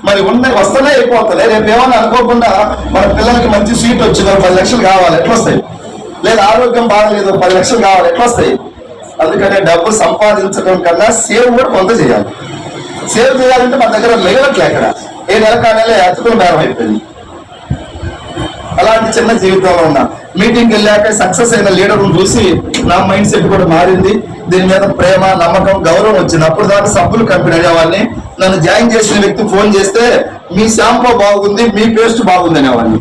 మరి వస్తూనే అయిపోతుంది. రేపు ఏమన్నా అనుకోకుండా మన పిల్లలకి మంచి సీట్ వచ్చి 10 లక్షలు కావాలి, ఎట్లా వస్తాయి? లేదా ఆరోగ్యం బాగలేదు 10 లక్షలు కావాలి, ఎట్లా వస్తాయి? అందుకనే డబ్బు సంపాదించడం కన్నా సేవ్ కూడా కొంత చేయాలి. సేవ్ చేయాలంటే మన దగ్గర మిగలట్లే, అక్కడ ఏ నెల కానేలే అతుకులు బేరం అయిపోయింది. అలాంటి చిన్న జీవితంలో ఉన్నా మీటింగ్కి వెళ్ళాక సక్సెస్ అయిన లీడర్ను చూసి నా మైండ్ సెట్ కూడా మారింది. దీని మీద ప్రేమ, నమ్మకం, గౌరవం వచ్చింది. అప్పుడు దాకా సబ్బులు కంపెనీ అనేవాడిని. నన్ను జాయిన్ చేసిన వ్యక్తి ఫోన్ చేస్తే మీ షాంపూ బాగుంది, మీ పేస్ట్ బాగుంది అనేవాడిని.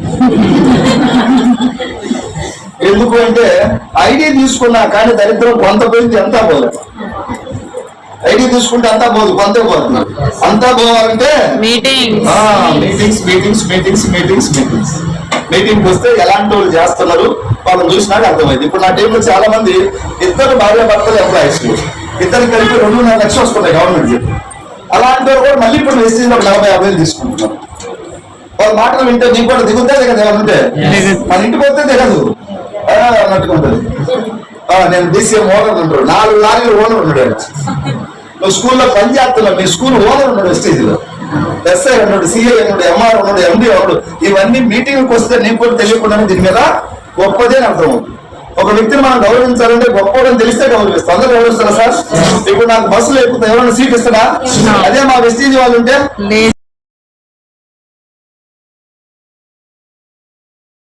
ఎందుకు అంటే ఐడి తీసుకున్నా కానీ దరిద్రం కొంత పోయింది, అంతా పోలేదు. ఐడి తీసుకుంటే అంతా పోదు, కొంతే పోతుంది. అంతా పోవాలంటే మీటింగ్ వస్తే ఎలాంటి వాళ్ళు చేస్తున్నారు వాళ్ళని చూసినాక అర్థమైంది. ఇప్పుడు నా టీంలో చాలా మంది ఇద్దరు భార్య భర్తలు ఎంప్లాయీస్, ఇద్దరు కలిపి 2.5 లక్షలు వస్తున్నాయి గవర్నమెంట్. అలాంటి వాళ్ళు కూడా మళ్ళీ ఇప్పుడు వెస్టీజ్లో 40-50 తీసుకుంటున్నారు. వాళ్ళ మాటలు వింటే నీకు కూడా దిగుతే దిగదు, ఏమంటే మన ఇంటికి వస్తే దిగదు అన్నట్టుగా ఉంటుంది. నేను DCM ఓనర్ ఉంటాడు, 4 లారీలు ఓనర్ ఉన్నాడు. నువ్వు స్కూల్లో పని చేస్తున్నావు, మీ స్కూల్ ఓనర్ ఉన్నాడు వెస్టీజ్లో, SI ఉన్నాడు, CA ఉన్నాడు, MR ఉన్నాడు, MD ఉన్నాడు. ఇవన్నీ మీటింగ్కి వస్తే నీకు కూడా తెలియకుండా దీని మీద గొప్పదే అర్థం అవుతుంది. ఒక వ్యక్తిని మనం గౌరవించాలంటే గొప్పని తెలిస్తే గౌరవిస్తాం. అందరూ గౌరవిస్తారా సార్? ఇప్పుడు నాకు బస్సులో ఎక్కువ ఎవరైనా సీట్ ఇస్తాడా? అదే మా వెస్టీజ్ వాళ్ళు ఉంటే